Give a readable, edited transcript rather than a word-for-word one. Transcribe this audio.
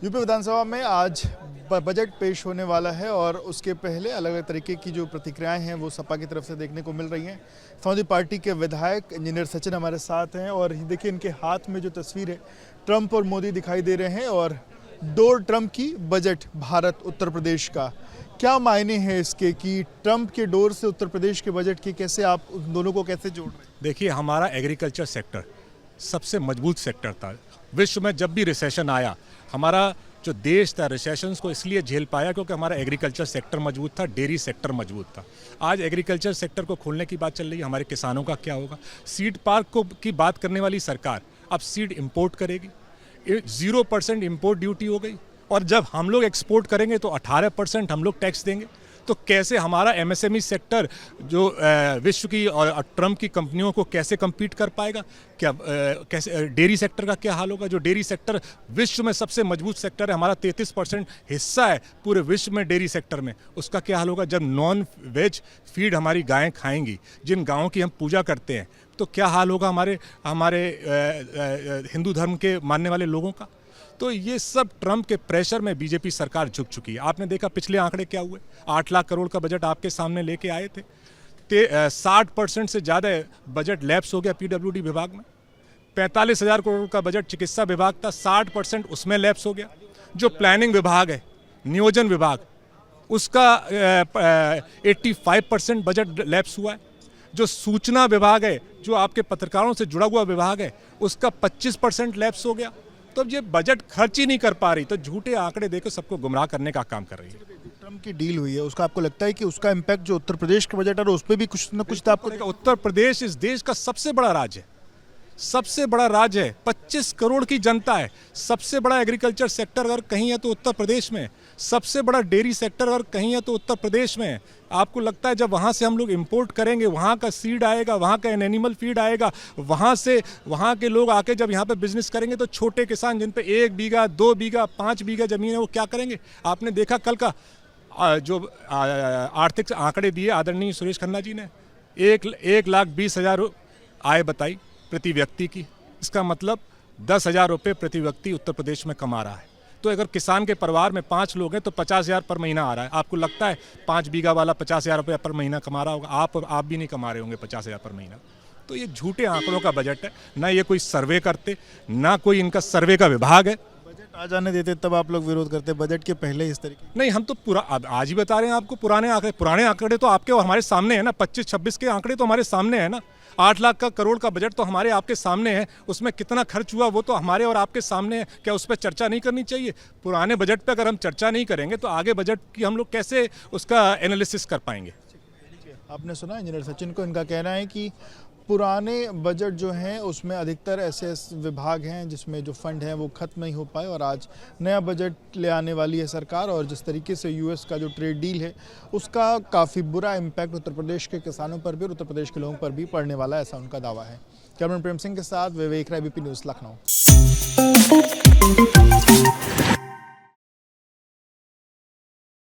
UP विधानसभा में आज budget पेश होने वाला है और उसके पहले अलग अलग तरीके की जो प्रतिक्रियाएं हैं वो सपा की तरफ से देखने को मिल रही हैं। समाजवादी पार्टी के विधायक इंजीनियर सचिन हमारे साथ हैं और देखिए इनके हाथ में जो तस्वीर है ट्रंप और मोदी दिखाई दे रहे हैं और डोर ट्रंप की बजट भारत उत्तर प्रदेश का क्या मायने हैं इसके कि ट्रंप के डोर से उत्तर प्रदेश के बजट की कैसे आप उन दोनों को कैसे जोड़ रहे हैं? देखिए, हमारा एग्रीकल्चर सेक्टर सबसे मजबूत सेक्टर था। विश्व में जब भी रिसेशन आया, हमारा जो देश था रिसेशंस को इसलिए झेल पाया क्योंकि हमारा एग्रीकल्चर सेक्टर मजबूत था, डेयरी सेक्टर मजबूत था। आज एग्रीकल्चर सेक्टर को खोलने की बात चल रही है, हमारे किसानों का क्या होगा? सीड पार्क को की बात करने वाली सरकार अब सीड इंपोर्ट करेगी, 0% इंपोर्ट ड्यूटी हो गई और जब हम लोग एक्सपोर्ट करेंगे तो 18% हम लोग टैक्स देंगे। तो कैसे हमारा एमएसएमई सेक्टर जो विश्व की और ट्रंप की कंपनियों को कैसे compete कर पाएगा? क्या कैसे डेयरी सेक्टर का क्या हाल होगा? जो डेयरी सेक्टर विश्व में सबसे मजबूत सेक्टर है, हमारा 33% हिस्सा है पूरे विश्व में डेयरी सेक्टर में, उसका क्या हाल होगा? जब नॉन वेज फीड हमारी गायें खाएंगी, जिन गायों की हम पूजा करते हैं, तो क्या हाल होगा हमारे हिंदू धर्म के मानने वाले लोगों का? तो ये सब ट्रंप के प्रेशर में बीजेपी सरकार झुक चुकी है। आपने देखा पिछले आंकड़े क्या हुए, 8 लाख करोड़ का बजट आपके सामने लेके आए थे, 60% से ज़्यादा बजट लैप्स हो गया पीडब्ल्यूडी विभाग में। 45,000 करोड़ का बजट चिकित्सा विभाग था, 60% उसमें लैप्स हो गया। जो प्लानिंग विभाग है, नियोजन विभाग, उसका 85% बजट लैप्स हुआ है। जो सूचना विभाग है, जो आपके पत्रकारों से जुड़ा हुआ विभाग है, उसका 25% लैप्स हो गया। तो अब ये बजट खर्च ही नहीं कर पा रही, तो झूठे आंकड़े देकर सबको गुमराह करने का काम कर रही है। ट्रंप की डील हुई है, उसका आपको लगता है कि उसका इम्पैक्ट जो उत्तर प्रदेश के बजट है उस पर भी कुछ ना कुछ तो आपको? उत्तर प्रदेश इस देश का सबसे बड़ा राज्य है, सबसे बड़ा राज्य है, 25 करोड़ की जनता है। सबसे बड़ा एग्रीकल्चर सेक्टर अगर कहीं है तो उत्तर प्रदेश में, सबसे बड़ा डेयरी सेक्टर अगर कहीं है तो उत्तर प्रदेश में। आपको लगता है जब वहाँ से हम लोग इंपोर्ट करेंगे, वहाँ का सीड आएगा, वहाँ का एनिमल फीड आएगा, वहाँ से वहाँ के लोग आके जब यहाँ पे बिजनेस करेंगे तो छोटे किसान जिन पे 1 बीघा 2 बीघा 5 बीघा जमीन है वो क्या करेंगे? आपने देखा कल का जो आर्थिक आंकड़े दिए आदरणीय सुरेश खन्ना जी ने, 1,20,000 आय बताई प्रति व्यक्ति की। इसका मतलब 10,000 रुपये प्रति व्यक्ति उत्तर प्रदेश में कमा रहा है। तो अगर किसान के परिवार में 5 लोग हैं तो 50,000 पर महीना आ रहा है। आपको लगता है 5 बीघा वाला 50,000 रुपये पर महीना कमा रहा होगा? आप भी नहीं कमा रहे होंगे 50,000 पर महीना। तो ये झूठे आंकड़ों का बजट है, ना ये कोई सर्वे करते, ना कोई इनका सर्वे का विभाग है। बजट आ जाने देते तब आप लोग विरोध करते, बजट के पहले इस तरीके? नहीं, हम तो पूरा अब आज ही बता रहे हैं आपको। पुराने आंकड़े तो आपके और हमारे सामने है ना, 25-26 के आंकड़े तो हमारे सामने है ना। 8 लाख का करोड़ का बजट तो हमारे आपके सामने है, उसमें कितना खर्च हुआ वो तो हमारे और आपके सामने है। क्या उस पर चर्चा नहीं करनी चाहिए? पुराने बजट पे अगर हम चर्चा नहीं करेंगे तो आगे बजट की हम लोग कैसे उसका एनालिसिस कर पाएंगे? आपने सुना इंजीनियर सचिन को, इनका कहना है कि पुराने बजट जो हैं उसमें अधिकतर ऐसे विभाग हैं जिसमें जो फंड हैं वो खत्म नहीं हो पाए और आज नया बजट ले आने वाली है सरकार और जिस तरीके से यूएस का जो ट्रेड डील है उसका काफ़ी बुरा इम्पैक्ट उत्तर प्रदेश के किसानों पर भी और उत्तर प्रदेश के लोगों पर भी पड़ने वाला है, ऐसा उनका दावा है। कैमरामैन प्रेम सिंह के साथ विवेक राय, बीपी न्यूज़, लखनऊ।